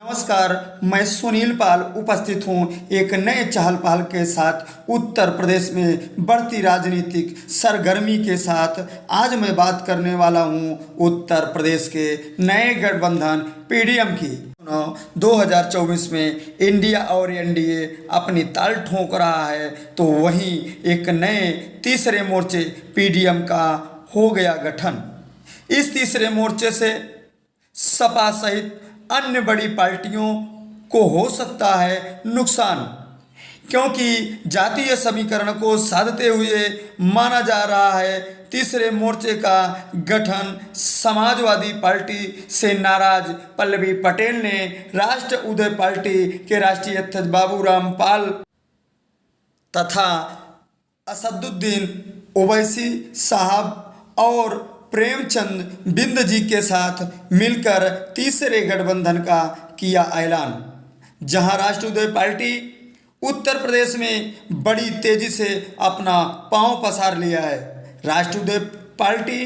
नमस्कार, मैं सुनील पाल उपस्थित हूं एक नए चहल पहल के साथ उत्तर प्रदेश में बढ़ती राजनीतिक सरगर्मी के साथ। आज मैं बात करने वाला हूं उत्तर प्रदेश के नए गठबंधन पीडीएम की। 2024 में इंडिया और एनडीए अपनी ताल ठोक रहा है, तो वहीं एक नए तीसरे मोर्चे पीडीएम का हो गया गठन। इस तीसरे मोर्चे से सपा सहित अन्य बड़ी पार्टियों को हो सकता है नुकसान, क्योंकि जातीय समीकरण को साधते हुए माना जा रहा है तीसरे मोर्चे का गठन। समाजवादी पार्टी से नाराज पल्लवी पटेल ने राष्ट्र उदय पार्टी के राष्ट्रीय अध्यक्ष बाबूराम पाल तथा असदुद्दीन ओवैसी साहब और प्रेमचंद बिंद जी के साथ मिलकर तीसरे गठबंधन का किया ऐलान, जहां राष्ट्र उदय पार्टी उत्तर प्रदेश में बड़ी तेजी से अपना पांव पसार लिया है। राष्ट्र उदय पार्टी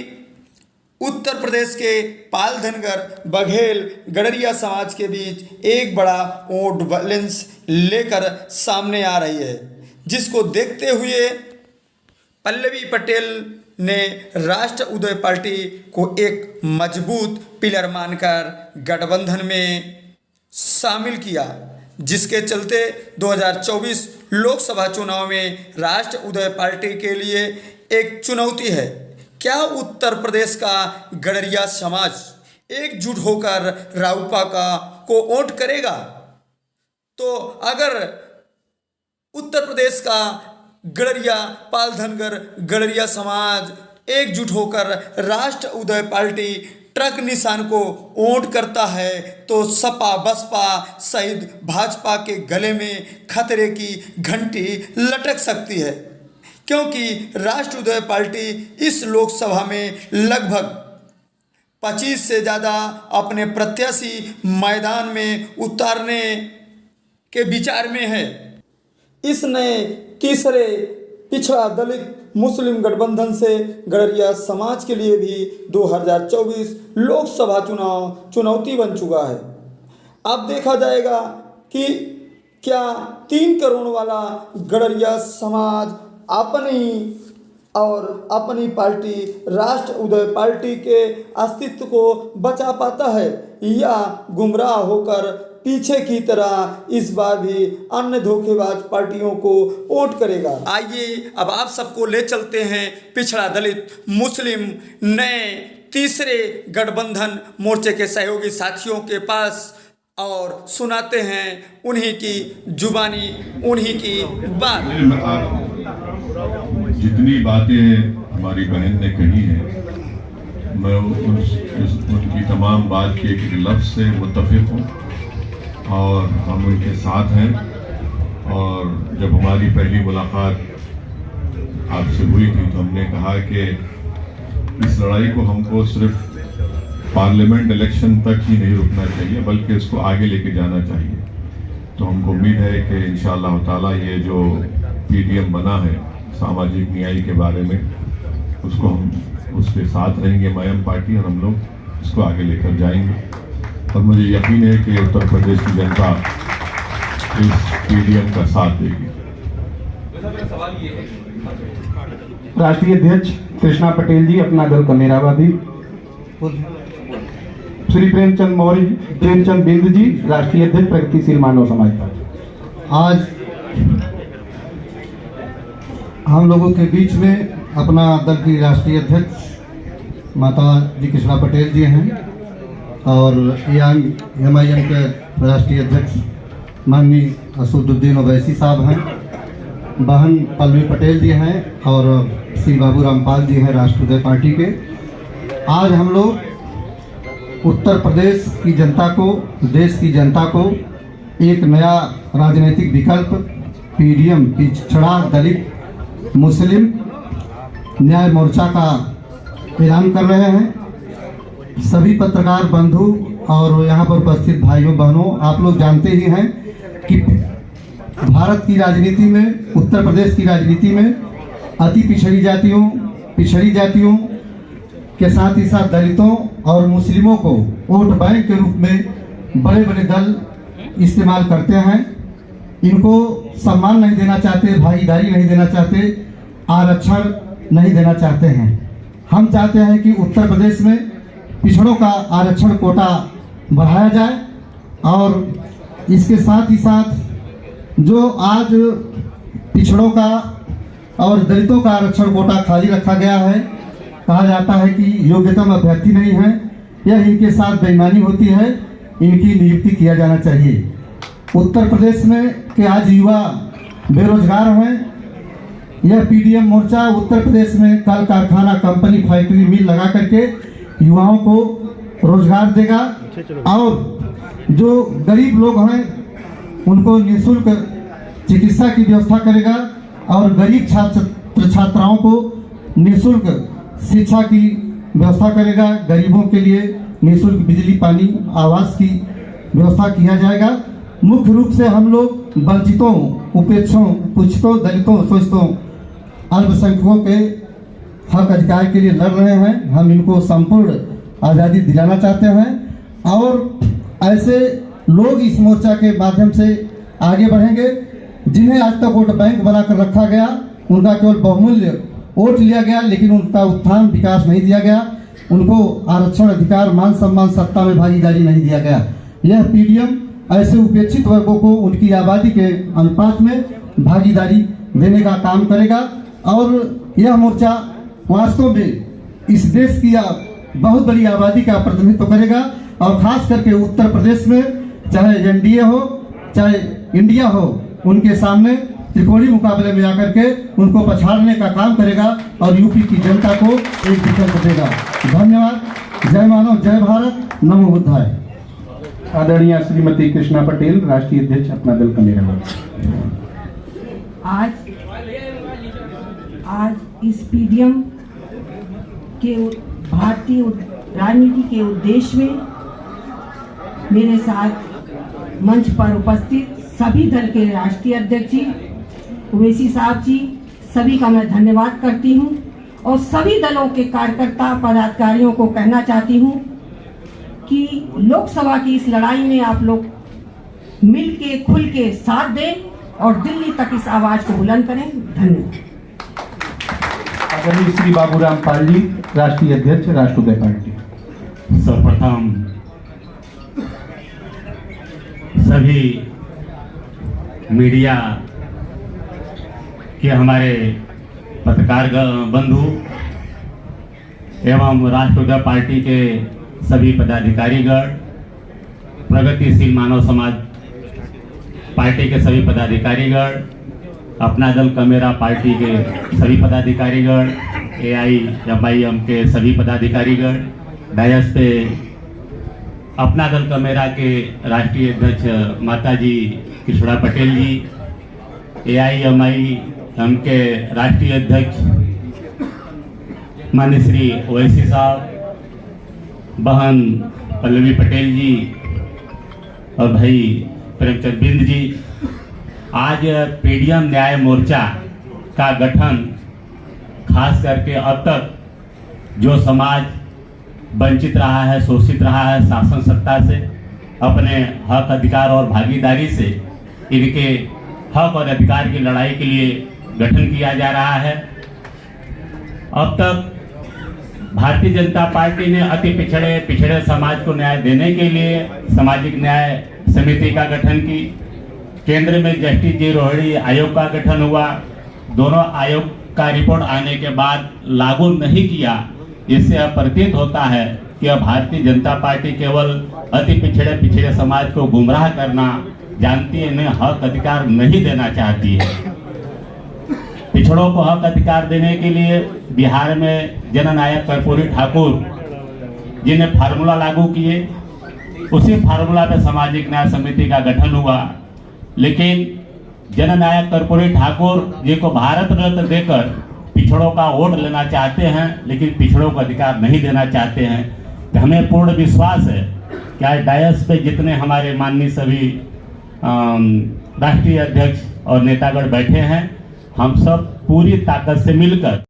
उत्तर प्रदेश के पाल, धनगर, बघेल, गडरिया समाज के बीच एक बड़ा वोट बैलेंस लेकर सामने आ रही है, जिसको देखते हुए पल्लवी पटेल ने राष्ट्र उदय पार्टी को एक मजबूत पिलर मानकर गठबंधन में शामिल किया, जिसके चलते 2024 लोकसभा चुनाव में राष्ट्र उदय पार्टी के लिए एक चुनौती है। क्या उत्तर प्रदेश का गडरिया समाज एकजुट होकर राउपा को वोट करेगा? तो अगर उत्तर प्रदेश का गडरिया, पाल, धनगर, गडरिया समाज एकजुट होकर राष्ट्र उदय पार्टी ट्रक निशान को वोट करता है, तो सपा बसपा सहित भाजपा के गले में खतरे की घंटी लटक सकती है, क्योंकि राष्ट्र उदय पार्टी इस लोकसभा में लगभग 25 से ज़्यादा अपने प्रत्याशी मैदान में उतारने के विचार में है। इस नए तीसरे पिछड़ा दलित मुस्लिम गठबंधन से गडरिया समाज के लिए भी 2024 लोकसभा चुनाव चुनौती बन चुका है। अब देखा जाएगा कि क्या 3 करोड़ वाला गडरिया समाज अपनी पार्टी राष्ट्र उदय पार्टी के अस्तित्व को बचा पाता है, या गुमराह होकर पीछे की तरह इस बार भी अन्य धोखेबाज पार्टियों को वोट करेगा। आइए अब आप सबको ले चलते हैं पिछड़ा दलित मुस्लिम नए तीसरे गठबंधन मोर्चे के सहयोगी साथियों के पास और सुनाते हैं उन्हीं की जुबानी, उन्हीं की बात। जितनी बातें हमारी बहन ने कही हैं, मैं उनकी तमाम बात के एक लफ्ज़ से मुत्तफिक हूँ और हम उनके साथ हैं। और जब हमारी पहली मुलाकात आपसे हुई थी, तो हमने कहा कि इस लड़ाई को हमको सिर्फ पार्लियामेंट इलेक्शन तक ही नहीं रुकना चाहिए, बल्कि इसको आगे लेके जाना चाहिए। तो हमको उम्मीद है कि इंशाअल्लाह ताला ये जो पीडीएम बना है सामाजिक न्याय के बारे में, उसको हम उसके साथ रहेंगे मयम पार्टी, और हम लोग इसको आगे लेकर जाएंगे। और मुझे यकीन है कि उत्तर प्रदेश की जनता इस पीडीएम का साथ देगी। राष्ट्रीय अध्यक्ष कृष्णा पटेल जी, अपना दल कमेरावादी। श्री प्रेमचंद बिंद जी, राष्ट्रीय अध्यक्ष प्रगतिशील मानव समाज पार्टी। आज हम लोगों के बीच में अपना दल की राष्ट्रीय अध्यक्ष माता जी कृष्णा पटेल जी हैं, और एमआईएम के राष्ट्रीय अध्यक्ष माननीय असदुद्दीन ओवैसी साहब हैं, बहन पल्लवी पटेल जी हैं, और श्री बाबूराम पाल जी हैं राष्ट्र उदय पार्टी के। आज हम लोग उत्तर प्रदेश की जनता को, देश की जनता को एक नया राजनीतिक विकल्प पीडीएम, पिछड़ा दलित मुस्लिम न्याय मोर्चा का ऐलान कर रहे हैं। सभी पत्रकार बंधु और यहाँ पर उपस्थित भाइयों बहनों, आप लोग जानते ही हैं कि भारत की राजनीति में, उत्तर प्रदेश की राजनीति में अति पिछड़ी जातियों के साथ ही साथ दलितों और मुस्लिमों को वोट बैंक के रूप में बड़े बड़े दल इस्तेमाल करते हैं। इनको सम्मान नहीं देना चाहते, भागीदारी नहीं देना चाहते, आरक्षण नहीं देना चाहते हैं। हम चाहते हैं कि उत्तर प्रदेश में पिछड़ों का आरक्षण कोटा बढ़ाया जाए और इसके साथ ही साथ जो आज पिछड़ों का और दलितों का आरक्षण कोटा खाली रखा गया है, कहा जाता है कि योग्यतम अभ्यर्थी नहीं है, यह इनके साथ बेईमानी होती है, इनकी नियुक्ति किया जाना चाहिए। उत्तर प्रदेश में के आज युवा बेरोजगार हैं। यह पीडीएम मोर्चा उत्तर प्रदेश में कल कारखाना, कंपनी, फैक्ट्री, मिल लगा करके युवाओं को रोजगार देगा और जो गरीब लोग हैं उनको निःशुल्क चिकित्सा की व्यवस्था करेगा और गरीब छात्र छात्राओं को निःशुल्क शिक्षा की व्यवस्था करेगा। गरीबों के लिए निःशुल्क बिजली, पानी, आवास की व्यवस्था किया जाएगा। मुख्य रूप से हम लोग वंचितों, उपेक्षों, कुछितों, दलितों, शोषितों, अल्पसंख्यकों के हक अधिकार के लिए लड़ रहे हैं। हम इनको संपूर्ण आज़ादी दिलाना चाहते हैं और ऐसे लोग इस मोर्चा के माध्यम से आगे बढ़ेंगे जिन्हें आज तक वोट बैंक बनाकर रखा गया, उनका केवल बहुमूल्य वोट लिया गया लेकिन उनका उत्थान विकास नहीं दिया गया, उनको आरक्षण, अधिकार, मान सम्मान, सत्ता में भागीदारी नहीं दिया गया। यह पीडीएम ऐसे उपेक्षित वर्गों को उनकी आबादी के अनुपात में भागीदारी देने का काम करेगा और यह मोर्चा वास्तव में इस देश की बहुत बड़ी आबादी का प्रतिनिधित्व करेगा और खास करके उत्तर प्रदेश में चाहे एनडीए हो चाहे इंडिया हो, उनके सामने त्रिकोणीय मुकाबले में आकर के उनको पछाड़ने का काम करेगा और यूपी की जनता को एक विकल्प देगा। धन्यवाद। जय मानव, जय भारत, नमो बुद्धाय। आदरणीय श्रीमती कृष्णा पटेल, राष्ट्रीय अध्यक्ष अपना दल कमेरा। आज इस पीडीएम के भारतीय राजनीति के उद्देश्य में मेरे साथ मंच पर उपस्थित सभी दल के राष्ट्रीय अध्यक्ष जी, ओवैसी साहब जी, सभी का मैं धन्यवाद करती हूं और सभी दलों के कार्यकर्ता, पदाधिकारियों को कहना चाहती हूं कि लोकसभा की इस लड़ाई में आप लोग मिल के, खुल के साथ दें और दिल्ली तक इस आवाज को बुलंद करें। धन्यवाद। आदरणीय श्री बाबूराम पाल जी, राष्ट्रीय अध्यक्ष राष्ट्रोदय पार्टी। सर्वप्रथम सभी मीडिया के हमारे पत्रकार बंधु एवं राष्ट्रोदय पार्टी के सभी पदाधिकारीगण, प्रगतिशील मानव समाज पार्टी के सभी पदाधिकारीगण, अपना दल कमेरा पार्टी के सभी पदाधिकारीगण, AIMIM के सभी पदाधिकारीगण, डायस पे अपना दल कमेरा के राष्ट्रीय अध्यक्ष माताजी कृष्णा पटेल जी, AIMIM के राष्ट्रीय अध्यक्ष माननीय श्री ओवैसी साहब, बहन पल्लवी पटेल जी और भाई प्रेमचंद बिंद जी। आज पीडीएम न्याय मोर्चा का गठन खास करके अब तक जो समाज वंचित रहा है, शोषित रहा है शासन सत्ता से, अपने हक, अधिकार और भागीदारी से इनके हक और अधिकार की लड़ाई के लिए गठन किया जा रहा है। अब तक भारतीय जनता पार्टी ने अति पिछड़े समाज को न्याय देने के लिए सामाजिक न्याय समिति का गठन की। केंद्र में जस्टिस जी रोहिणी आयोग का गठन हुआ। दोनों आयोग का रिपोर्ट आने के बाद लागू नहीं किया। इससे अब प्रतीत होता है कि अब भारतीय जनता पार्टी केवल अति पिछड़े समाज को गुमराह करना जानती है, इन्हें हक अधिकार नहीं देना चाहती है। पिछड़ों को हक अधिकार देने के लिए बिहार में जननायक कर्पूरी ठाकुर जी ने फार्मूला लागू किए। उसी फार्मूला पे सामाजिक न्याय समिति का गठन हुआ, लेकिन जननायक कर्पूरी ठाकुर जी को भारत रत्न देकर पिछड़ों का वोट लेना चाहते हैं, लेकिन पिछड़ों को अधिकार नहीं देना चाहते हैं। तो हमें पूर्ण विश्वास है कि आज डायस पे जितने हमारे माननीय सभी राष्ट्रीय अध्यक्ष और नेतागण बैठे हैं, हम सब पूरी ताकत से मिलकर